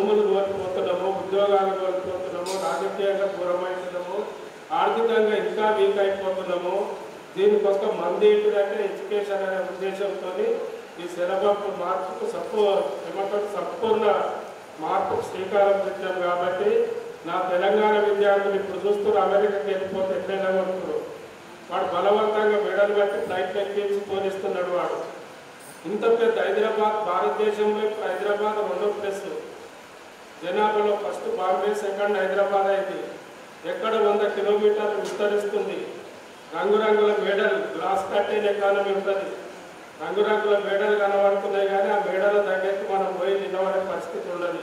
భూములు కోల్పోతున్నాము, ఉద్యోగాలు కోల్పోతున్నాము, రాజకీయంగా దూరమవుతున్నాము, ఆర్థికంగా ఇంకా వీక్ అయిపోతున్నాము. దీనికి ఒక మంది ఏంటంటే ఎడ్యుకేషన్ అనే ఉద్దేశంతో ఈ సిలబస్ మార్పుకు సంపూర్ణ మార్పుకు శ్రీకారం చుట్టాం. కాబట్టి నా తెలంగాణ విద్యార్థులు ఇప్పుడు చూస్తున్నారు, అమెరికాకి వెళ్ళిపోతే ఎట్లయినా కొడుతున్నారు. వాడు బలవంతంగా మెడలు కట్టి ఫ్లైట్ ఎక్కించి పోనిస్తున్నాడు. వాడు ఇంత పెద్ద హైదరాబాద్, భారతదేశంలో ఇప్పుడు హైదరాబాద్ 2వ ప్లేస్ జనాభాలో, ఫస్ట్ బాంబే, సెకండ్ హైదరాబాద్ అయింది. ఎక్కడ 100 కిలోమీటర్లు విస్తరిస్తుంది. రంగురంగుల మేడలు, గ్లాస్ కట్టెన్ ఎకానమీ ఉంటుంది. రంగురంగుల మేడలు కనబడుతున్నాయి, కానీ ఆ మేడల దగ్గరికి మనం పోయి నిలబడే పరిస్థితి ఉండదు.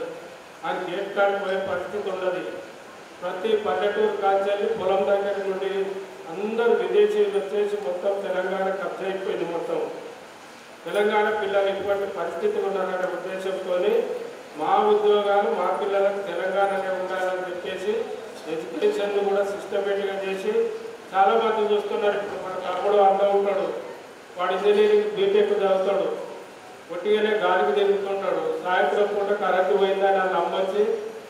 ఆ గేట్ కార్డు పోయే పరిస్థితి ఉండదు. ప్రతి పల్లెటూరు కాల్చెల్లి పొలం దగ్గర నుండి అందరూ విదేశీయులు వచ్చేసి మొత్తం తెలంగాణ కబ్జా అయిపోయింది. మొత్తం తెలంగాణ పిల్లలు ఇటువంటి పరిస్థితులు ఉన్నారనే ఉద్దేశంతో మా ఉద్యోగాలు మా పిల్లలకు తెలంగాణలో ఉండాలని చెప్పేసి ఎడ్యుకేషన్ కూడా సిస్టమేటిక్గా చేసి చాలామంది చూస్తున్నారు. ఇప్పుడు మన తమ్ముడు అంతా ఉంటాడు, వాడు ఇంజనీరింగ్ బీటెక్ చదువుతాడు, ఒట్టిగానే గాలికి తిరుగుతుంటాడు. సాయంత్రం పూట కరెంటు పోయిందని వాళ్ళు అమ్మొచ్చి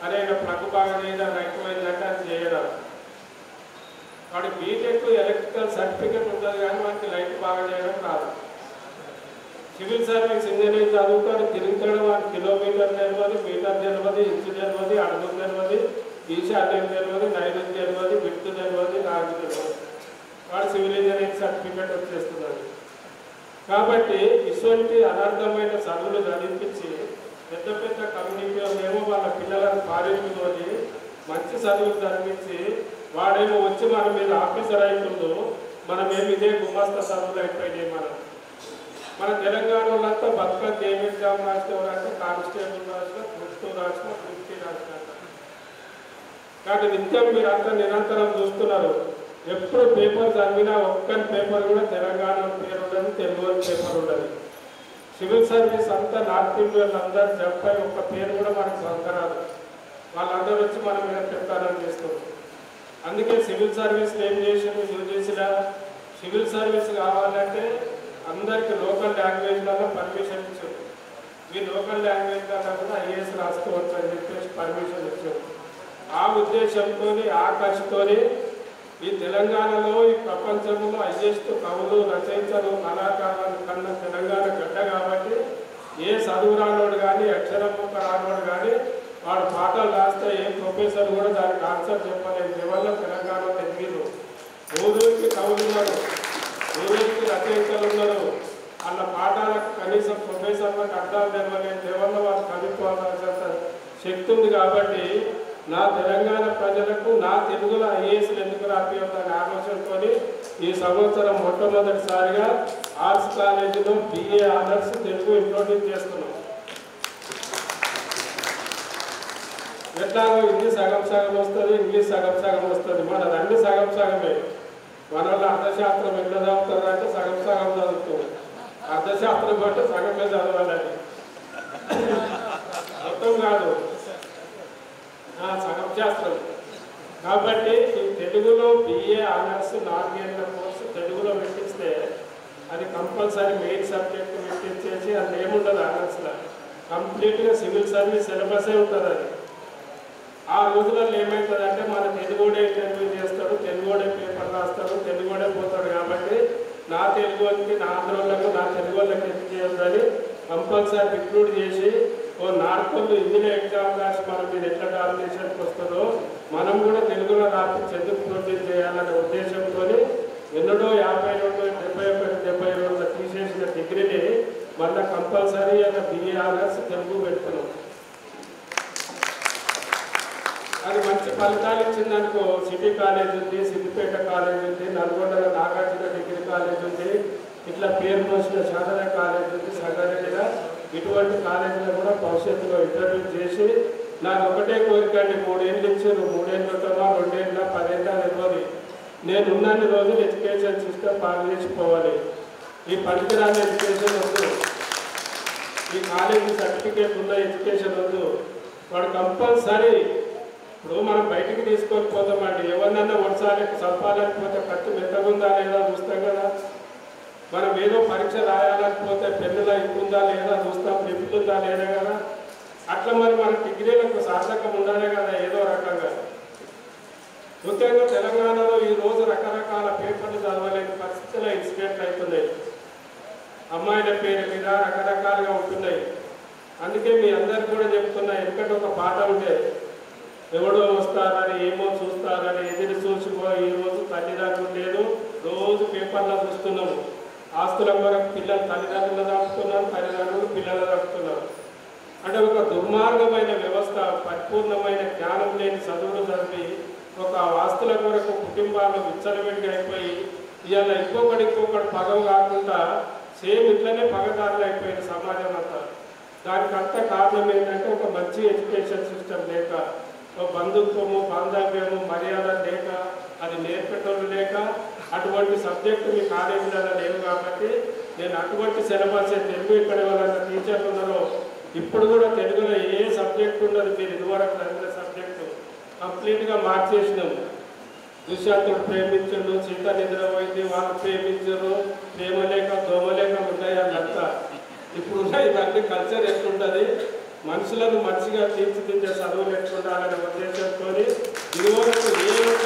అరే ప్లగ్ బాగా చేయడం ఎక్కువైందంటే అది చేయడం. వాడి బీటెక్ ఎలక్ట్రికల్ సర్టిఫికేట్ ఉంటుంది, కానీ వాడికి లైట్ బాగా చేయడం రాదు. సివిల్ సర్వీస్ ఇంజనీర్ చదువుతాడు, తిరుగుతాడు, వాడికి కిలోమీటర్ తెలియదు, మీటర్ తెలియదు, ఇంచు తెలియదు, అడుగు తెలియదు, ఈశాన్యం తెలియదు, నైరుతి తెలియదు, విత్తు తెలియదు, నాకు తెలియదు. వాడు సివిల్ ఇంజనీరింగ్ సర్టిఫికేట్ వచ్చేస్తున్నాడు. కాబట్టి ఇటువంటి అనర్థమైన చదువులు చదివించి పెద్ద పెద్ద కమ్యూనిటీలో వాళ్ళ పిల్లలను పారించుకొని మంచి చదువులు చదివించి వాడేమో వచ్చి మన మీద ఆఫీసర్ అవుతుందో మనమేమి ఇదే గుమాస్తా చదువులు అయిపోయినాయి. మన తెలంగాణ వాళ్ళంతా బతుకకు ఏం ఎగ్జామ్ రాసినవారంటే కానిస్టేబుల్ రాసిన, గుర్తు రాసిన, ఫిఫ్టీ రాసిన. కానీ నిత్యం మీరు అంతా నిరంతరం చూస్తున్నారు. ఎప్పుడు పేపర్ చదివినా ఒక్కని పేపర్ కూడా తెలంగాణ పేరు ఉండదు, తెలుగు పేపర్ ఉండదు. సివిల్ సర్వీస్ అంతా నార్త్ ఇండియన్ అందరూ చెప్పై ఒక్క పేరు కూడా మనకు సంకరాదు. వాళ్ళందరూ వచ్చి మన మీద చెప్తారని చేస్తారు. అందుకే సివిల్ సర్వీస్ ఏం చేసారు, యూజీసీలా సివిల్ సర్వీస్ కావాలంటే అందరికీ లోకల్ లాంగ్వేజ్లలో పర్మిషన్ ఇచ్చారు. ఈ లోకల్ లాంగ్వేజ్లలో కూడా ఐఏఎస్ రాసుకోవచ్చు అని చెప్పేసి పర్మిషన్ ఇచ్చారు. ఆ ఉద్దేశంతో ఆ కసితో ఈ తెలంగాణలో, ఈ ప్రపంచంలో హైయెస్ట్ కవులు, రచయితలు, కళాకారులు కన్నా తెలంగాణ గడ్డ. కాబట్టి ఏ చదువు రానోడు కానీ, అక్షరం ముక్క రానోడు కానీ వాడు పాఠాలు రాస్తే ఏ ప్రొఫెసర్ కూడా దానికి ఆన్సర్ చెప్పలేదు. దేవల్ల తెలంగాణలో ఎదిగిరు. ఊరికి కవులు ఉన్నారు, ఊరికి రచయితలు ఉన్నారు. వాళ్ళ పాఠాలకు కనీసం ప్రొఫెసర్లకు అర్థాలు తెలవలేదు. దేవల్ల వాళ్ళు కనుక్కోవాల్సినంత శక్తి ఉంది. కాబట్టి నా తెలంగాణ ప్రజలకు నా తెలుగులో ఐఏఎస్లు ఎందుకు రాపియొద్దనే ఆలోచనతో ఈ సంవత్సరం మొట్టమొదటిసారిగా ఆర్ట్స్ కాలేజీలో BA ఆనర్స్ తెలుగు ఇంట్రొడ్యూస్ చేస్తున్నాం. ఎట్లాగో హిందీ సగం సగం వస్తుంది, ఇంగ్లీష్ సగం సగం వస్తుంది. మనది అన్ని సగం సగమే. మన వాళ్ళు అర్థశాస్త్రం ఎట్లా చదువుతారు అంటే సగం సగం చదువుతుంది. అర్థశాస్త్రం బట్టి సగమే చదవాలని మొత్తం కాదు, సగం శాస్త్రం. కాబట్టి ఈ తెలుగులో BA ఆనర్స్ 4 ఏళ్ళ కోర్సు తెలుగులో పెట్టిస్తే అది కంపల్సరీ మెయిన్ సబ్జెక్ట్ పెట్టించేసి అది ఏముండదు. ఆనర్స్లో కంప్లీట్గా సివిల్ సర్వీస్ సిలబసే ఉంటుంది. అది ఆ రోజులలో ఏమవుతుందంటే మన తెలుగుడే ఇంటర్వ్యూ చేస్తాడు, తెలుగుడే పేపర్ రాస్తాడు, తెలుగుడే పోతాడు. కాబట్టి నా తెలుగు వాళ్ళకి, నా ఆంధ్రోళ్ళకు, నా తెలుగు వాళ్ళకి ఎందుకు చేయాలని కంపల్సరీ రిక్రూట్ చేసి ఓ నార్కోళ్ళు హిందీలో ఎగ్జామ్ రాసి మన మీద ఎట్లా డామినేషన్కి వస్తుందో మనం కూడా తెలుగులో రాసి ఎందుకు ప్రొడ్యూస్ చేయాలనే ఉద్దేశంతో ఎన్నడో 52, 71, 72 తీసేసిన డిగ్రీని మళ్ళీ కంపల్సరీ అన్న BA ఆనర్స్ తెలుగు పెడుతున్నాం. అది మంచి ఫలితాలు ఇచ్చిందనుకో. సిటీ కాలేజ్ ఉంది, సిద్దిపేట కాలేజ్ ఉంది, నల్గొండలో నాగార్జున డిగ్రీ కాలేజ్ ఉంది, ఇట్లా పేరు మోసిన శారద కాలేజ్ ఉంది, సంగారెడ్డిగా. ఇటువంటి కాలేజీలో కూడా భవిష్యత్తులో ఇంటర్వ్యూ చేసి నాకు ఒకటే కోరికండి, 3 ఏళ్ళు ఇచ్చారు, 3 ఏళ్ళు ఉంటామా, 2 ఏళ్ళ 10 ఏళ్ళ తెలియదు. నేను ఉన్నన్ని రోజులు ఎడ్యుకేషన్ సిస్టమ్ బాగా చేసిపోవాలి. ఈ పనికిరాని ఎడ్యుకేషన్ వద్దు, ఈ కాలేజీ సర్టిఫికేట్ ఉన్న ఎడ్యుకేషన్ వద్దు. వాడు కంపల్సరీ ఇప్పుడు మనం బయటికి తీసుకొని పోతామండి. ఎవరినన్నా వర్షాలకు చంపాలనిపోతే ఖర్చు మెత్తగుందా లేదా చూస్తాం కదా. మనం ఏదో పరీక్ష రాయాలనిపోతే పెన్నులా ఇంకుందా లేదా చూస్తాం, నింపుతుందా లేదా కదా. అట్లా మరి మన డిగ్రీలకు సార్థకం ఉండాలి కదా ఏదో రకంగా. ముఖ్యంగా తెలంగాణలో ఈరోజు రకరకాల పేపర్లు చదవలేని పరిస్థితుల్లో ఇన్సిడెంట్లు అవుతున్నాయి. అమ్మాయిల పేరు మీద రకరకాలుగా ఉంటున్నాయి. అందుకే మీ అందరికి కూడా చెప్తున్నా, ఎందుకంటే ఒక పాట ఉంటే ఎవడో వస్తారని ఏమో చూస్తారని ఎదురు చూసుకో. ఈరోజు తల్లిదండ్రులు లేదు, రోజు పేపర్లో చూస్తున్నాము. ఆస్తుల కొరకు పిల్లలు తల్లిదండ్రులు దాపుతున్నారు, తల్లిదండ్రులు పిల్లలు దాపుతున్నారు. అంటే ఒక దుర్మార్గమైన వ్యవస్థ, పరిపూర్ణమైన జ్ఞానం లేని చదువులు చదివి ఒక ఆస్తుల కొరకు కుటుంబాలు విచ్చలవిడిగా అయిపోయి ఇవాళ ఇంకొకటి పగం కాకుండా సేమ్ ఇట్లనే పగదారులు అయిపోయిన సమాజం అంతా. దానికి అంత కారణం ఏంటంటే ఒక మంచి ఎడ్యుకేషన్ సిస్టమ్ లేక, ఒక బంధుత్వము బాంధవ్యము మర్యాద లేక, అది నేర్పేటోళ్ళు లేక, అటువంటి సబ్జెక్టు మీ కాలేజీలలో లేవు. కాబట్టి నేను అటువంటి సిలబస్ తెలుగు ఇక్కడ ఎవరైనా టీచర్లు ఉన్నారో ఇప్పుడు కూడా తెలుగులో ఏ సబ్జెక్ట్ ఉన్నది మీరు ఇదివరకు చదివిన సబ్జెక్టు కంప్లీట్గా మార్చేసినాము. దుష్యంతుడు ప్రేమించడు, సీత నిద్రపోయింది, వాళ్ళు ప్రేమించరు, ప్రేమ లేక దోమ లేక ఉంటాయి అదంతా. ఇప్పుడు ఇవన్నీ కల్చర్ ఎట్లుంటుంది, మనుషులను మంచిగా తీర్చిదిద్దే చదువులు ఎట్లుండాలనే ఉద్దేశంతో ఇదివరకు ఏ ఒక్క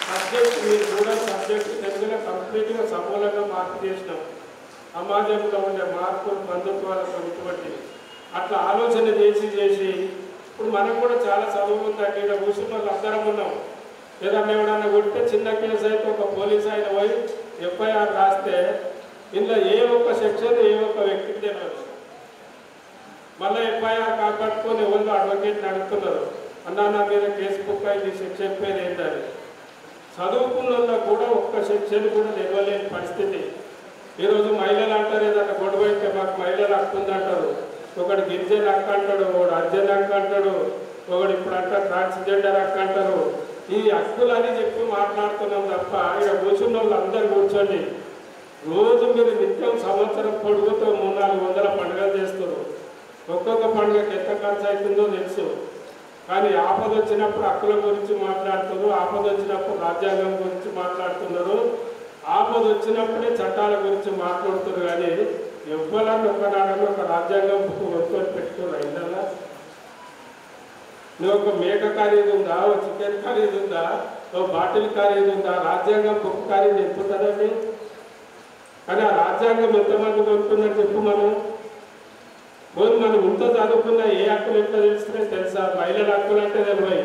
సబ్జెక్ట్ మీరు కూడా సబ్జెక్టు తెలుగులో కంప్లీట్గా సమూలంగా మార్పు చేసినాం. సమాజంలో ఉండే మార్పులు బంధుత్వాలకు ఇటువంటి అట్లా ఆలోచన చేసి ఇప్పుడు మనకు కూడా చాలా చదువు ఉందండి. ఇక్కడ కూర్చున్న వాళ్ళు అందరం ఉన్నాం. ఏదన్నా ఎవడన్నా కొడితే చిన్న కేసు అయితే ఒక పోలీస్ ఆయన పోయి ఎఫ్ఐఆర్ రాస్తే ఇందులో ఏ ఒక్క సెక్షన్ ఏ ఒక్క వ్యక్తికి తెలియదు. మళ్ళీ ఎఫ్ఐఆర్ కాపాడుకొని ఎవరు అడ్వకేట్ని అడుగుతున్నారు, అన్నా నా మీద కేసు బుక్ అయింది, సెక్షన్ పేరు ఏంటని. చదువుకున్న కూడా ఒక్క సెక్షన్ కూడా నిలవలేని పరిస్థితి. ఈరోజు మహిళలు అంటారు, ఏదన్నా గొడవ అయితే మాకు మహిళలు హక్కు ఉందంటారు. ఒకడు గిరిజన హక్కు అంటాడు, ఒకడు అర్జున్ హక్కు అంటాడు, ఒకడు ఇప్పుడు అంటారు ట్రాన్స్జెండర్ హక్కు అంటారు. ఈ హక్కులని చెప్పి మాట్లాడుతున్నాం తప్ప ఇక్కడ కూర్చున్న వాళ్ళు అందరు కూర్చోండి. రోజు మీరు నిత్యం సంవత్సరం పొడుగుతో 300-400 పండుగలు చేస్తారు. ఒక్కొక్క పండుగకి ఎంత ఖర్చు అవుతుందో తెలుసు. కానీ ఆపద వచ్చినప్పుడు హక్కుల గురించి మాట్లాడుతున్నారు, ఆపద వచ్చినప్పుడు రాజ్యాంగం గురించి మాట్లాడుతున్నారు, ఆపద వచ్చినప్పుడే చట్టాల గురించి మాట్లాడుతున్నారు. కానీ ఎవ్వరన్నా ఒకనాడని ఒక రాజ్యాంగం బుక్ కొనుక్కొని పెట్టుకున్నారు. అయిందల్లా నువ్వు ఒక మేక ఖరీదు ఉందా, ఒక చికెన్ ఖరీదు ఉందా, ఒక బాటిల్ ఖరీదు ఉందా, రాజ్యాంగం బుక్ ఖరీదు ఎంత ఉంటుందండి? కానీ ఆ రాజ్యాంగం ఎంతమంది కొనుక్కున్నారు చెప్పు. మనం ఇంత చదువుకున్నా ఏ హక్కులు ఎట్లా తెలుస్తున్నాయి తెలుసా? మహిళల హక్కులు అంటే తెలివై.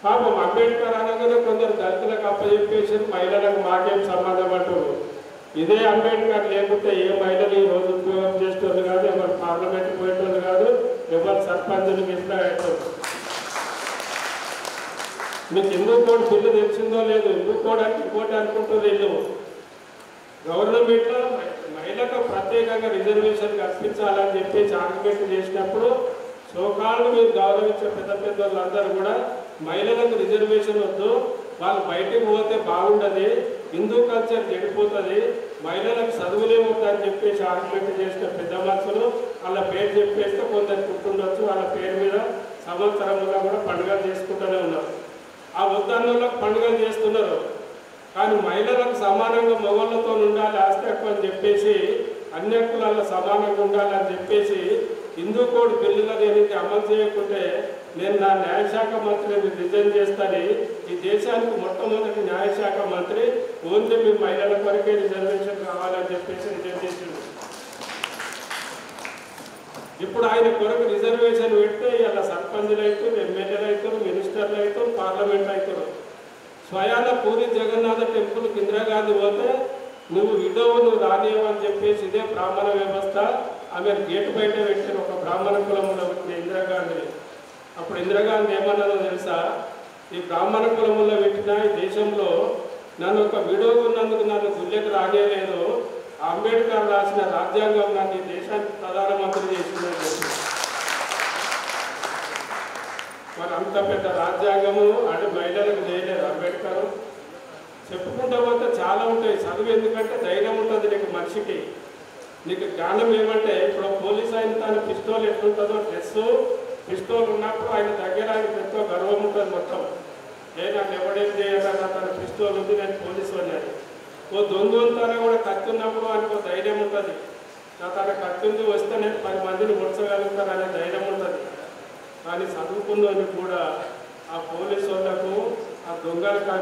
పాపం అంబేద్కర్ అనగానే కొందరు దళితులకు అప్పచెప్పేసి మహిళలకు మాకేం సంబంధం అంటారు. ఇదే అంబేద్కర్ లేకుంటే ఏ మహిళలు ఈ రోజు ఉద్యోగం చేసేవాళ్ళు కాదు, ఎవరు పార్లమెంట్ పోయేటోళ్ళు కాదు, ఎవరు సర్పంచులు ఇట్లా అవుతారు. మీకు హిందూ కోడ్ బిల్లు తెలిసిందో లేదు, హిందూ కోడ్ అంటే ఇంకోటి అనుకుంటారు వీళ్ళు. గవర్నమెంట్లో మహిళలకు ప్రత్యేకంగా రిజర్వేషన్ కల్పించాలని చెప్పి ఆర్గ్యుమెంట్ చేసినప్పుడు సోకాళ్ళు మీరు గౌరవించే పెద్ద వాళ్ళందరూ కూడా మహిళలకు రిజర్వేషన్ వద్దు, వాళ్ళు బయటకు పోతే బాగుండదు, హిందూ కల్చర్ చెడిపోతుంది, మహిళలకు చదువులే వద్దని చెప్పేసి ఆర్గ్యుమెంట్ చేసిన పెద్ద మనుషులు వాళ్ళ పేరు చెప్పేస్తే కొందరు పుట్టుండొచ్చు. వాళ్ళ పేరు మీద సంవత్సరంలో కూడా పండుగలు చేసుకుంటూనే ఉన్నారు. ఆ వద్దన్నులకు పండుగలు చేస్తున్నారు. కానీ మహిళలకు సమానంగా మగవాళ్ళతో ఉండాలి, ఆస్తి హక్కు అని చెప్పేసి అన్ని హక్కులలో సమానంగా ఉండాలని చెప్పేసి హిందూ కోడ్ బిల్లులో దీనికి అమలు చేయకుంటే నేను నా న్యాయశాఖ మంత్రిని రిజైన్ చేస్తాను. ఈ దేశానికి మొట్టమొదటి న్యాయశాఖ మంత్రి ఓన్లీ మీ మహిళల కొరకే రిజర్వేషన్ కావాలని చెప్పేసి రిజైన్ చేసింది. ఇప్పుడు ఆయన కొరకు రిజర్వేషన్ పెడితే ఇలా సర్పంచులు అవుతారు, ఎమ్మెల్యేలు అవుతారు, మినిస్టర్లు అవుతారు, పార్లమెంట్ అవుతారు. స్వయాన పూరి జగన్నాథ టెంపుల్కి ఇందిరాగాంధీ పోతే నువ్వు విడోవు నువ్వు రానియవని చెప్పేసి ఇదే బ్రాహ్మణ వ్యవస్థ ఆమె గేటు బయట పెట్టిన ఒక బ్రాహ్మణ కులంలో పెట్టిన ఇందిరాగాంధీ. అప్పుడు ఇందిరాగాంధీ ఏమన్నారో తెలుసా? ఈ బ్రాహ్మణ కులంలో పెట్టిన ఈ దేశంలో నన్ను ఒక విడోవు ఉన్నందుకు నన్ను గుళ్ళకి రానియలేదు, అంబేద్కర్ రాసిన రాజ్యాంగం నన్ను ఈ దేశానికి ప్రధానమంత్రి చేసిందని చెప్పి. మరి అంత పెద్ద రాజ్యాంగము అంటే మహిళలకు చేయలేదు అంబేద్కర్. చెప్పుకుంటా పోతే చాలా ఉంటాయి. చదువు ఎందుకంటే ధైర్యం ఉంటుంది నీకు, మనిషికి నీకు జ్ఞానం ఏమంటే ఇప్పుడు పోలీస్ ఆయన తన పిస్తోల్ ఎట్లుంటుందో డ్రెస్ పిస్తోల్ ఉన్నప్పుడు ఆయన దగ్గర ఆయనకు ఎంతో గర్వం ఉంటుంది. మొత్తం నన్ను ఎవడేం చేయాలన్నా తన పిస్తోల్ ఉంది, నేను పోలీసు అన్నాడు. ఓ దొంగతనం కూడా కత్తి ఉన్నప్పుడు ఆయనకు ధైర్యం ఉంటుంది. తన కత్తి ఉంది వస్తే నేను 10 మందిని ముడచగలుగుతాను అనే ధైర్యం ఉంటుంది. కానీ చదువుకున్నోని కూడా ఆ పోలీసు వాళ్ళకు ఆ దొంగలకు ఆ